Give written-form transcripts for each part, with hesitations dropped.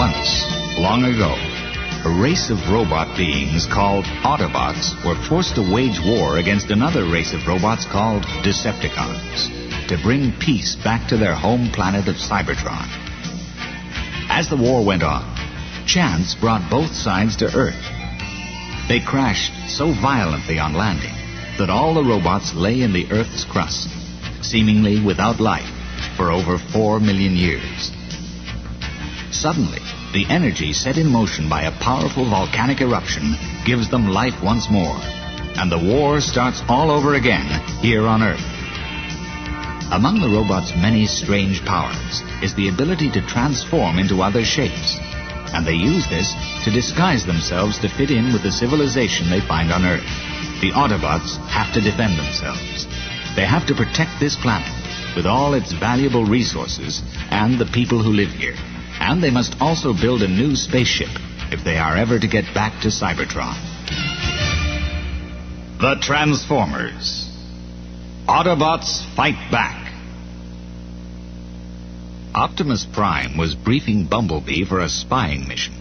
Once, long ago, a race of robot beings called Autobots were forced to wage war against another race of robots called Decepticons to bring peace back to their home planet of Cybertron. As the war went on, chance brought both sides to Earth. They crashed so violently on landing that all the robots lay in the Earth's crust, seemingly without life, for over 4 million years. Suddenly, the energy set in motion by a powerful volcanic eruption gives them life once more, and the war starts all over again here on Earth. Among the robots' many strange powers is the ability to transform into other shapes, and they use this to disguise themselves to fit in with the civilization they find on Earth. The Autobots have to defend themselves. They have to protect this planet with all its valuable resources and the people who live here. And they must also build a new spaceship if they are ever to get back to Cybertron. The Transformers. Autobots Fight Back. Optimus Prime was briefing Bumblebee for a spying mission.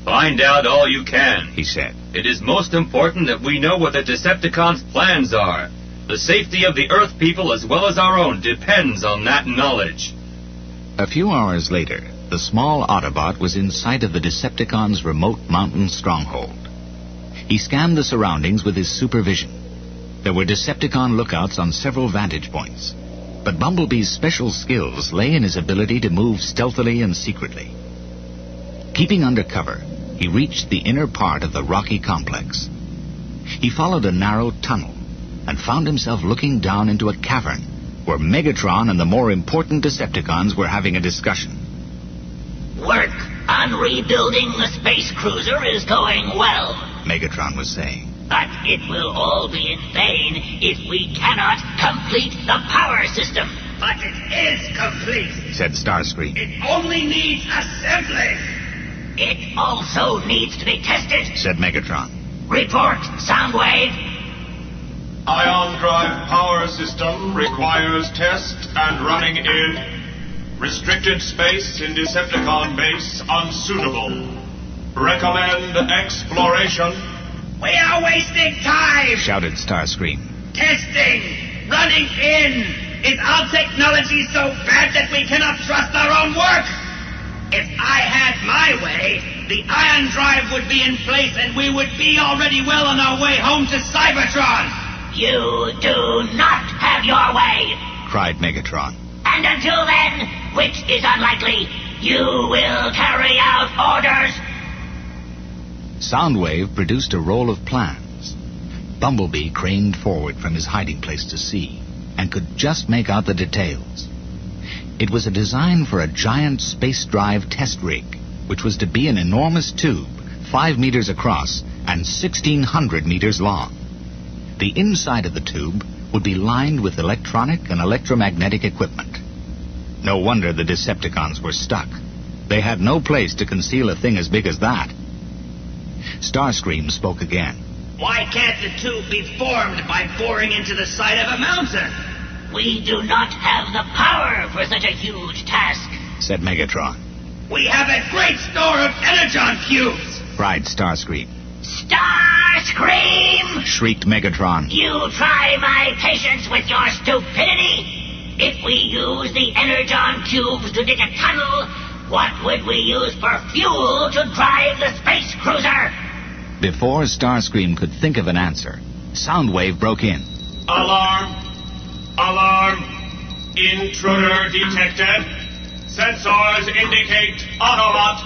Find out all you can, he said. It is most important that we know what the Decepticons' plans are. The safety of the Earth people as well as our own depends on that knowledge. A few hours later, the small Autobot was in sight of the Decepticons' remote mountain stronghold. He scanned the surroundings with his supervision. There were Decepticon lookouts on several vantage points, but Bumblebee's special skills lay in his ability to move stealthily and secretly. Keeping under cover, he reached the inner part of the rocky complex. He followed a narrow tunnel and found himself looking down into a cavern where Megatron and the more important Decepticons were having a discussion. Work on rebuilding the space cruiser is going well, Megatron was saying. But it will all be in vain if we cannot complete the power system. But it is complete, said Starscream. It only needs assembly. It also needs to be tested, said Megatron. Report, Soundwave. Ion drive power system requires test and running in. Restricted space in Decepticon base unsuitable. Recommend exploration. We are wasting time, shouted Starscream. Testing, running in. Is our technology so bad that we cannot trust our own work? If I had my way, the ion drive would be in place and we would be already well on our way home to Cybertron. You do not have your way, cried Megatron. And until then, which is unlikely, you will carry out orders. Soundwave produced a roll of plans. Bumblebee craned forward from his hiding place to see and could just make out the details. It was a design for a giant space drive test rig, which was to be an enormous tube, 5 meters across and 1,600 meters long. The inside of the tube would be lined with electronic and electromagnetic equipment. No wonder the Decepticons were stuck. They had no place to conceal a thing as big as that. Starscream spoke again. Why can't the tube be formed by boring into the side of a mountain? We do not have the power for such a huge task, said Megatron. We have a great store of energon cubes, cried Starscream. Starscream! Shrieked Megatron. You try my patience with your stupidity? If we use the energon cubes to dig a tunnel, what would we use for fuel to drive the space cruiser? Before Starscream could think of an answer, Soundwave broke in. Alarm! Alarm! Intruder detected. Sensors indicate Autobot.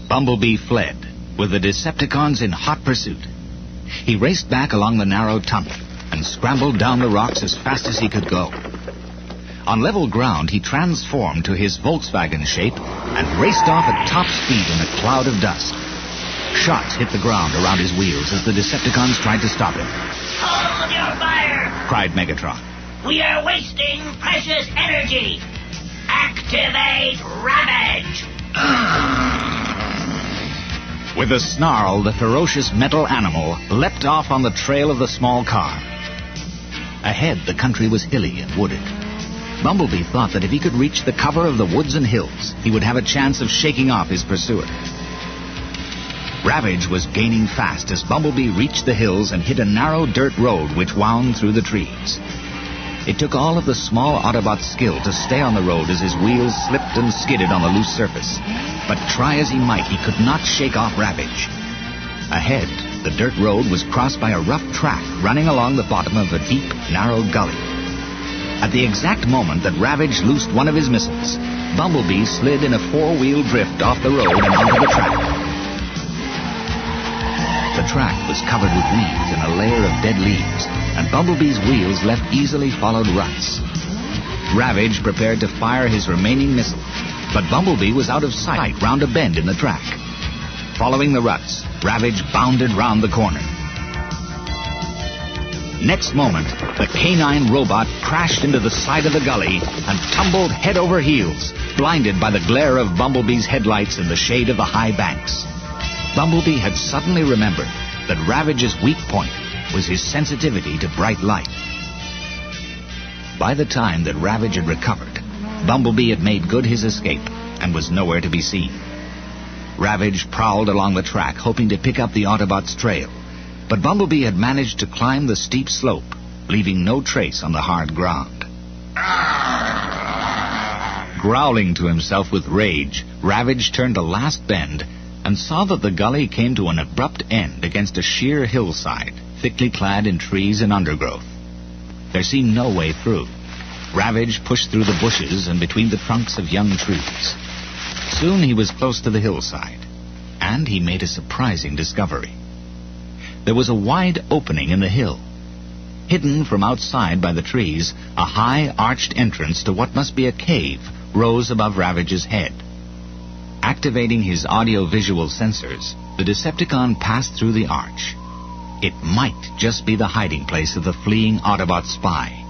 Bumblebee fled, with the Decepticons in hot pursuit. He raced back along the narrow tunnel and scrambled down the rocks as fast as he could go. On level ground, he transformed to his Volkswagen shape and raced off at top speed in a cloud of dust. Shots hit the ground around his wheels as the Decepticons tried to stop him. Hold your fire! Cried Megatron. We are wasting precious energy. Activate Ravage! With a snarl, the ferocious metal animal leapt off on the trail of the small car. Ahead, the country was hilly and wooded. Bumblebee thought that if he could reach the cover of the woods and hills, he would have a chance of shaking off his pursuer. Ravage was gaining fast as Bumblebee reached the hills and hit a narrow dirt road which wound through the trees. It took all of the small Autobot's skill to stay on the road as his wheels slipped and skidded on the loose surface. But try as he might, he could not shake off Ravage. Ahead, the dirt road was crossed by a rough track running along the bottom of a deep, narrow gully. At the exact moment that Ravage loosed one of his missiles, Bumblebee slid in a four-wheel drift off the road and onto the track. The track was covered with weeds and a layer of dead leaves, and Bumblebee's wheels left easily followed ruts. Ravage prepared to fire his remaining missile, but Bumblebee was out of sight round a bend in the track. Following the ruts, Ravage bounded round the corner. Next moment, the canine robot crashed into the side of the gully and tumbled head over heels, blinded by the glare of Bumblebee's headlights in the shade of the high banks. Bumblebee had suddenly remembered that Ravage's weak point was his sensitivity to bright light. By the time that Ravage had recovered, Bumblebee had made good his escape and was nowhere to be seen. Ravage prowled along the track, hoping to pick up the Autobot's trail, but Bumblebee had managed to climb the steep slope, leaving no trace on the hard ground. Growling to himself with rage, Ravage turned the last bend and saw that the gully came to an abrupt end against a sheer hillside, thickly clad in trees and undergrowth. There seemed no way through. Ravage pushed through the bushes and between the trunks of young trees. Soon he was close to the hillside, and he made a surprising discovery. There was a wide opening in the hill. Hidden from outside by the trees, a high arched entrance to what must be a cave rose above Ravage's head. Activating his audio-visual sensors, the Decepticon passed through the arch. It might just be the hiding place of the fleeing Autobot spy.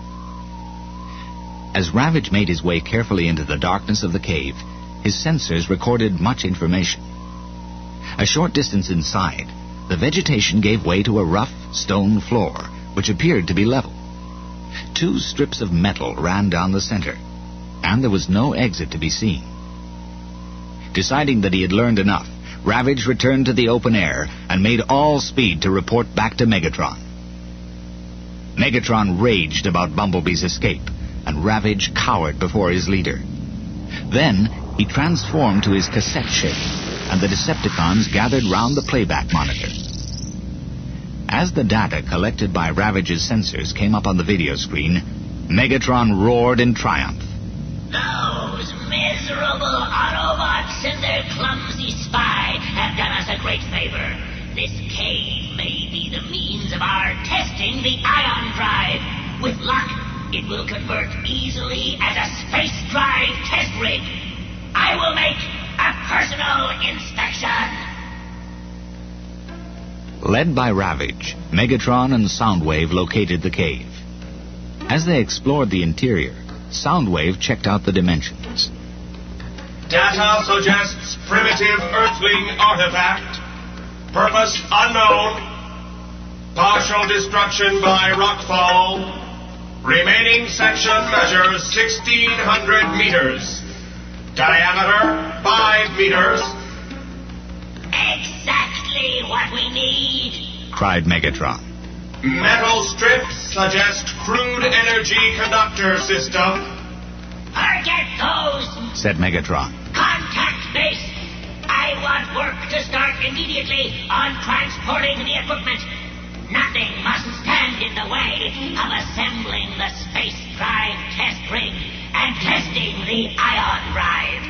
As Ravage made his way carefully into the darkness of the cave, his sensors recorded much information. A short distance inside, the vegetation gave way to a rough stone floor, which appeared to be level. 2 strips of metal ran down the center, and there was no exit to be seen. Deciding that he had learned enough, Ravage returned to the open air and made all speed to report back to Megatron. Megatron raged about Bumblebee's escape, and Ravage cowered before his leader. Then he transformed to his cassette shape, and the Decepticons gathered round the playback monitor. As the data collected by Ravage's sensors came up on the video screen, Megatron roared in triumph. Those miserable Autobots and their clumsy spy have done us a great favor. This cave may be the means of our testing the ion drive. With luck, it will convert easily as a space drive test rig. I will make a personal inspection. Led by Ravage, Megatron and Soundwave located the cave. As they explored the interior, Soundwave checked out the dimensions. Data suggests primitive Earthling artifact. Purpose unknown. Partial destruction by rockfall. Remaining section measures 1,600 meters. Diameter 5 meters. Exactly what we need, cried Megatron. Metal strips suggest crude energy conductor system. Forget those. Said Megatron. Contact base. I want work to start immediately on transporting the equipment. Nothing must stand in the way of assembling the space drive test rig and testing the ion drive.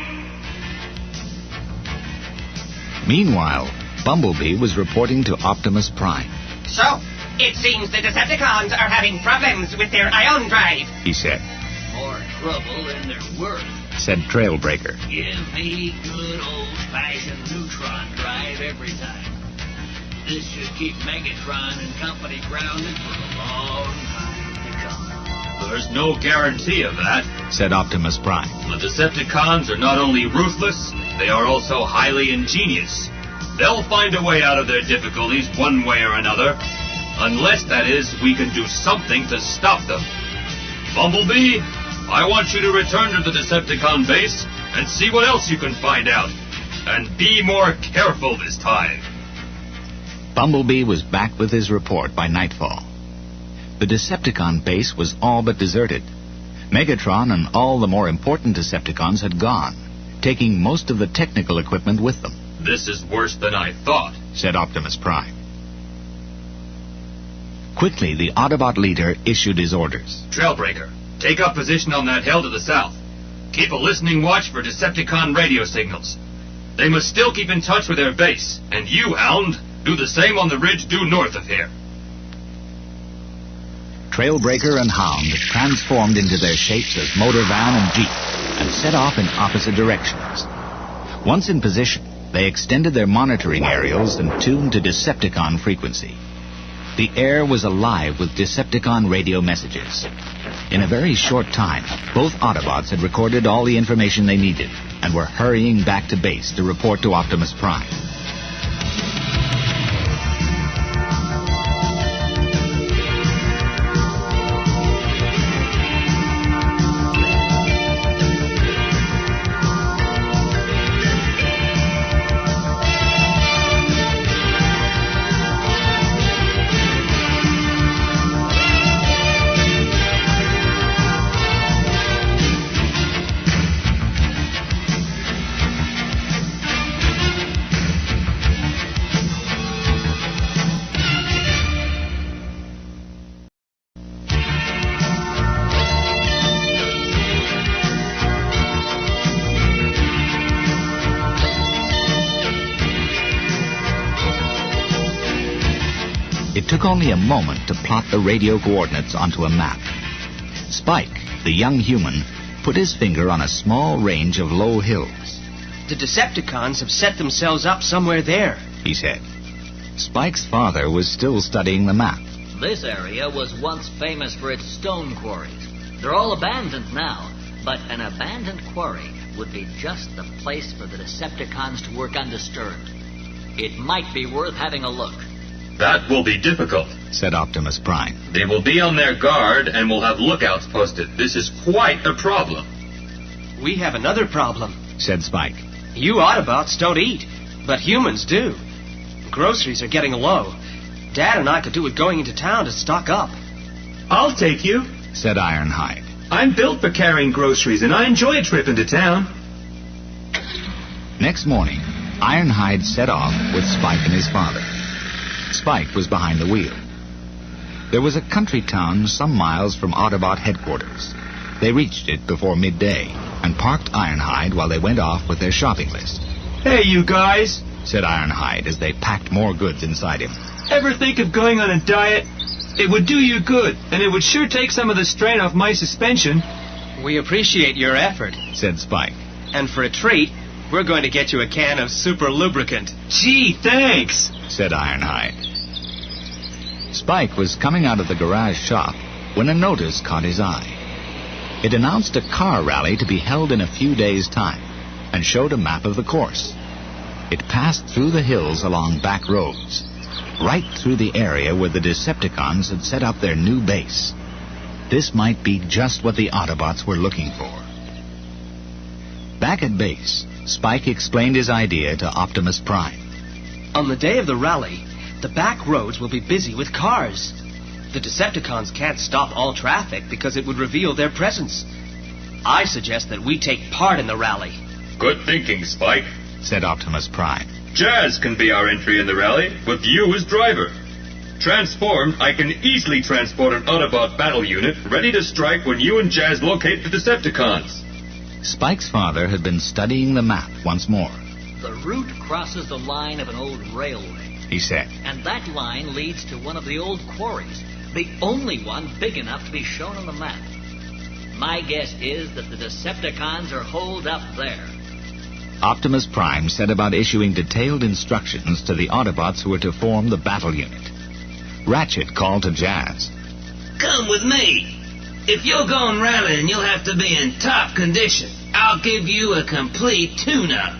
Meanwhile, Bumblebee was reporting to Optimus Prime. So, it seems the Decepticons are having problems with their ion drive, he said. More trouble than they're worth, said Trailbreaker. Give me good old-fashioned neutron drive every time. This should keep Megatron and company grounded for a long time to come. There's no guarantee of that, said Optimus Prime. The Decepticons are not only ruthless, they are also highly ingenious. They'll find a way out of their difficulties one way or another. Unless, that is, we can do something to stop them. Bumblebee, I want you to return to the Decepticon base and see what else you can find out. And be more careful this time. Bumblebee was back with his report by nightfall. The Decepticon base was all but deserted. Megatron and all the more important Decepticons had gone, taking most of the technical equipment with them. This is worse than I thought, said Optimus Prime. Quickly, the Autobot leader issued his orders. Trailbreaker, take up position on that hill to the south. Keep a listening watch for Decepticon radio signals. They must still keep in touch with their base, and you, Hound, do the same on the ridge due north of here. Trailbreaker and Hound transformed into their shapes as motor van and jeep and set off in opposite directions. Once in position, they extended their monitoring aerials and tuned to Decepticon frequency. The air was alive with Decepticon radio messages. In a very short time, both Autobots had recorded all the information they needed and were hurrying back to base to report to Optimus Prime. It took only a moment to plot the radio coordinates onto a map. Spike, the young human, put his finger on a small range of low hills. The Decepticons have set themselves up somewhere there, he said. Spike's father was still studying the map. This area was once famous for its stone quarries. They're all abandoned now, but an abandoned quarry would be just the place for the Decepticons to work undisturbed. It might be worth having a look. That will be difficult, said Optimus Prime. They will be on their guard and will have lookouts posted. This is quite a problem. We have another problem, said Spike. You Autobots don't eat, but humans do. Groceries are getting low. Dad and I could do with going into town to stock up. I'll take you, said Ironhide. I'm built for carrying groceries, and I enjoy a trip into town. Next morning, Ironhide set off with Spike and his father. Spike was behind the wheel. There was a country town some miles from Autobot headquarters. They reached it before midday and parked Ironhide while they went off with their shopping list. Hey, you guys, said Ironhide as they packed more goods inside him. Ever think of going on a diet? It would do you good, and it would sure take some of the strain off my suspension. We appreciate your effort, said Spike. And for a treat, we're going to get you a can of super lubricant. Gee, thanks, said Ironhide. Spike was coming out of the garage shop when a notice caught his eye. It announced a car rally to be held in a few days' time and showed a map of the course. It passed through the hills along back roads, right through the area where the Decepticons had set up their new base. This might be just what the Autobots were looking for. Back at base, Spike explained his idea to Optimus Prime. On the day of the rally, the back roads will be busy with cars. The Decepticons can't stop all traffic because it would reveal their presence. I suggest that we take part in the rally. Good thinking, Spike, said Optimus Prime. Jazz can be our entry in the rally, with you as driver. Transformed, I can easily transport an Autobot battle unit ready to strike when you and Jazz locate the Decepticons. Spike's father had been studying the map once more. The route crosses the line of an old railway, he said. And that line leads to one of the old quarries, the only one big enough to be shown on the map. My guess is that the Decepticons are holed up there. Optimus Prime set about issuing detailed instructions to the Autobots who were to form the battle unit. Ratchet called to Jazz. Come with me. If you're going rallying, you'll have to be in top condition. I'll give you a complete tune-up.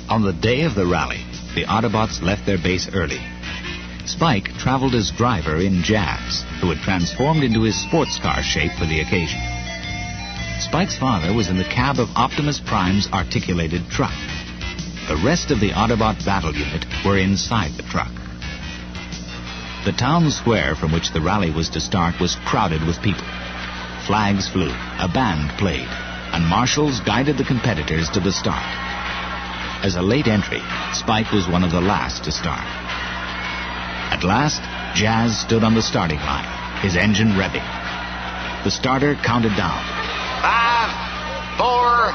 On the day of the rally, the Autobots left their base early. Spike traveled as driver in Jazz, who had transformed into his sports car shape for the occasion. Spike's father was in the cab of Optimus Prime's articulated truck. The rest of the Autobot battle unit were inside the truck. The town square from which the rally was to start was crowded with people. Flags flew, a band played, and marshals guided the competitors to the start. As a late entry, Spike was one of the last to start. At last, Jazz stood on the starting line, his engine revving. The starter counted down. 5, 4,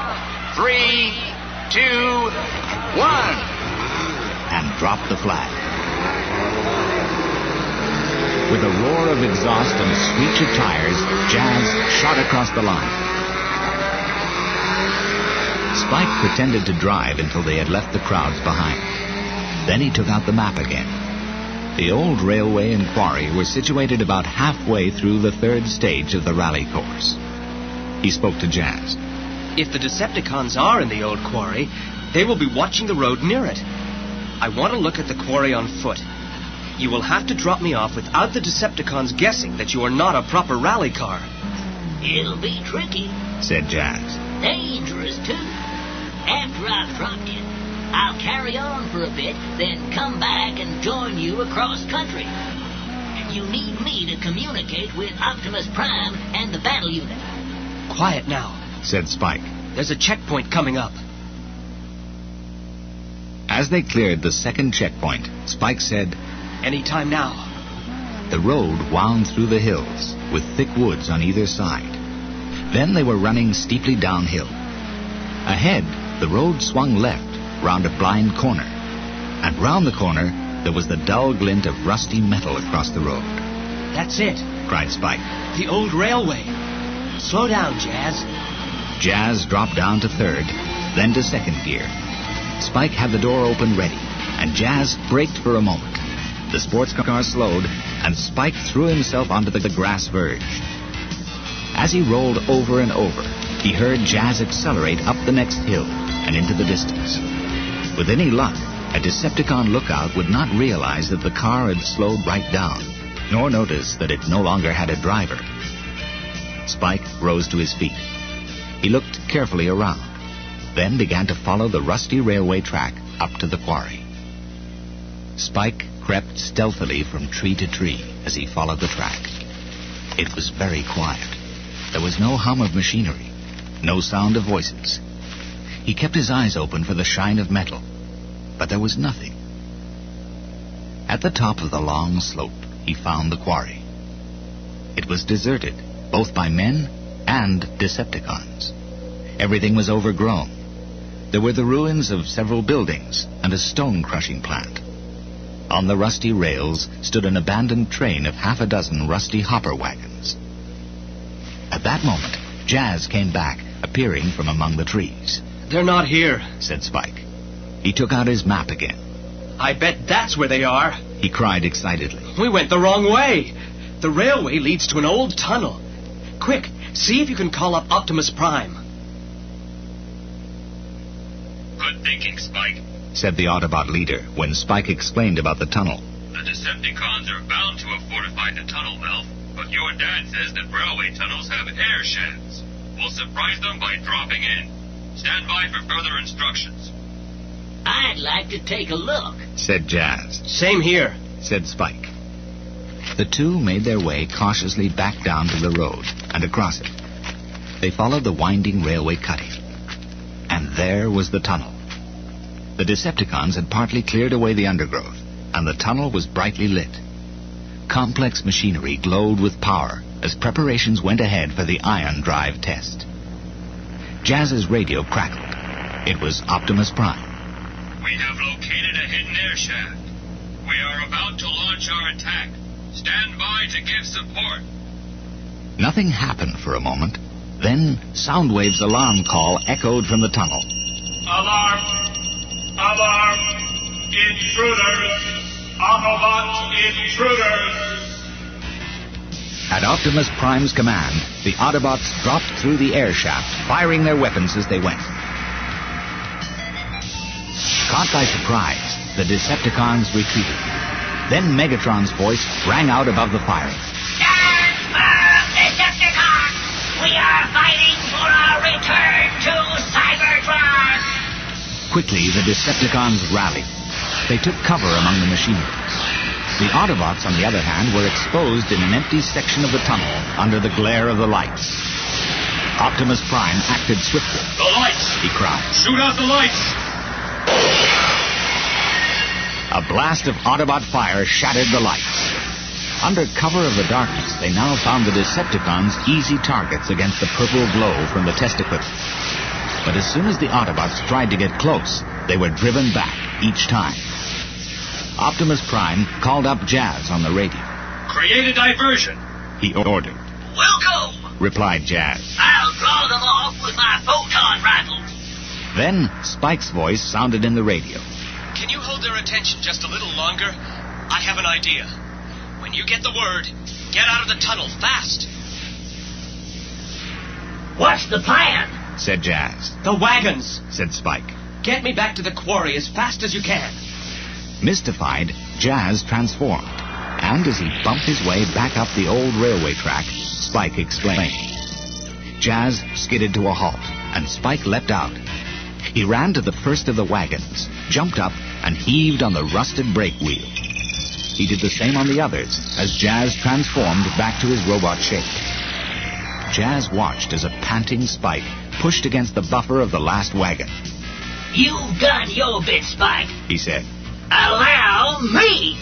3, 2, 1. And dropped the flag. With a roar of exhaust and screech of tires, Jazz shot across the line. Spike pretended to drive until they had left the crowds behind. Then he took out the map again. The old railway and quarry were situated about halfway through the third stage of the rally course. He spoke to Jazz. If the Decepticons are in the old quarry, they will be watching the road near it. I want to look at the quarry on foot. You will have to drop me off without the Decepticons guessing that you are not a proper rally car. It'll be tricky, said Jazz. Dangerous, too. After I've dropped you, I'll carry on for a bit, then come back and join you across country. You need me to communicate with Optimus Prime and the battle unit. Quiet now, said Spike. There's a checkpoint coming up. As they cleared the second checkpoint, Spike said, Any time now. The road wound through the hills, with thick woods on either side. Then they were running steeply downhill. Ahead, the road swung left, round a blind corner. And round the corner, there was the dull glint of rusty metal across the road. That's it, cried Spike. The old railway. Slow down, Jazz. Jazz dropped down to third, then to second gear. Spike had the door open ready, and Jazz braked for a moment. The sports car slowed, and Spike threw himself onto the grass verge. As he rolled over and over, he heard Jazz accelerate up the next hill and into the distance. With any luck, a Decepticon lookout would not realize that the car had slowed right down, nor notice that it no longer had a driver. Spike rose to his feet. He looked carefully around, then began to follow the rusty railway track up to the quarry. Spike crept stealthily from tree to tree as he followed the track. It was very quiet. There was no hum of machinery, no sound of voices. He kept his eyes open for the shine of metal, but there was nothing. At the top of the long slope, he found the quarry. It was deserted, both by men and Decepticons. Everything was overgrown. There were the ruins of several buildings and a stone-crushing plant. On the rusty rails stood an abandoned train of half a dozen rusty hopper wagons. At that moment, Jazz came back, appearing from among the trees. They're not here, said Spike. He took out his map again. I bet that's where they are, he cried excitedly. We went the wrong way. The railway leads to an old tunnel. Quick, see if you can call up Optimus Prime. Good thinking, Spike, said the Autobot leader when Spike explained about the tunnel. The Decepticons are bound to have fortified the tunnel mouth, but your dad says that railway tunnels have air shafts. We'll surprise them by dropping in. Stand by for further instructions. I'd like to take a look, said Jazz. Same here, said Spike. The two made their way cautiously back down to the road and across it. They followed the winding railway cutting. And there was the tunnel. The Decepticons had partly cleared away the undergrowth, and the tunnel was brightly lit. Complex machinery glowed with power as preparations went ahead for the ion drive test. Jazz's radio crackled. It was Optimus Prime. We have located a hidden air shaft. We are about to launch our attack. Stand by to give support. Nothing happened for a moment. Then Soundwave's alarm call echoed from the tunnel. Alarm! Alarm! Intruders! Autobots intruders! At Optimus Prime's command, the Autobots dropped through the air shaft, firing their weapons as they went. Caught by surprise, the Decepticons retreated. Then Megatron's voice rang out above the firing. Stand firm, Decepticons! We are fighting for our return to Cybertron! Quickly, the Decepticons rallied. They took cover among the machineries. The Autobots, on the other hand, were exposed in an empty section of the tunnel under the glare of the lights. Optimus Prime acted swiftly. The lights! He cried. Shoot out the lights! A blast of Autobot fire shattered the lights. Under cover of the darkness, they now found the Decepticons easy targets against the purple glow from the test equipment. But as soon as the Autobots tried to get close, they were driven back each time. Optimus Prime called up Jazz on the radio. Create a diversion, he ordered. Welcome! Replied Jazz. I'll draw them off with my photon rifles. Then Spike's voice sounded in the radio. Can you hold their attention just a little longer? I have an idea. When you get the word, get out of the tunnel fast. What's the plan? Said Jazz. The wagons, said Spike. Get me back to the quarry as fast as you can. Mystified, Jazz transformed. And as he bumped his way back up the old railway track, Spike explained. Jazz skidded to a halt, and Spike leapt out. He ran to the first of the wagons, jumped up, and heaved on the rusted brake wheel. He did the same on the others, as Jazz transformed back to his robot shape. Jazz watched as a panting Spike pushed against the buffer of the last wagon. You've done your bit, Spike. He said. Allow me!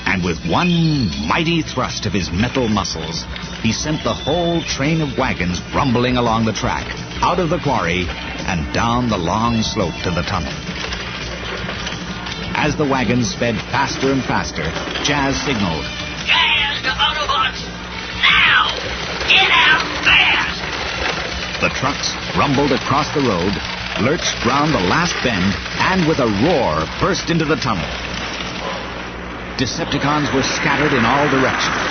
And with one mighty thrust of his metal muscles, he sent the whole train of wagons rumbling along the track, out of the quarry, and down the long slope to the tunnel. As the wagons sped faster and faster, Jazz signaled. Jazz to Autobots! Now! Get out fast! The trucks rumbled across the road, lurched round the last bend, and with a roar burst into the tunnel. Decepticons were scattered in all directions.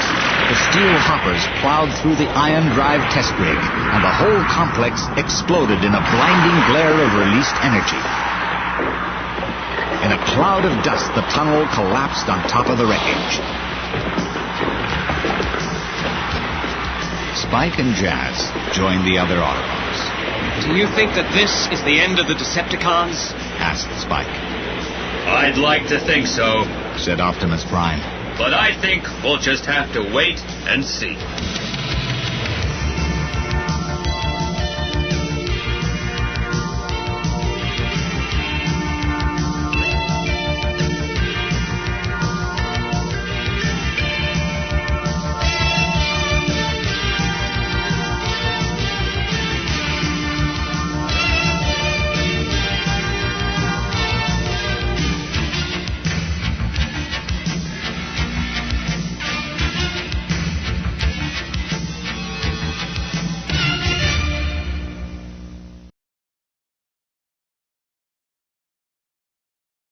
The steel hoppers plowed through the iron drive test rig, and the whole complex exploded in a blinding glare of released energy. In a cloud of dust, the tunnel collapsed on top of the wreckage. Spike and Jazz joined the other Autobots. Do you think that this is the end of the Decepticons? Asked Spike. I'd like to think so, said Optimus Prime. but I think we'll just have to wait and see.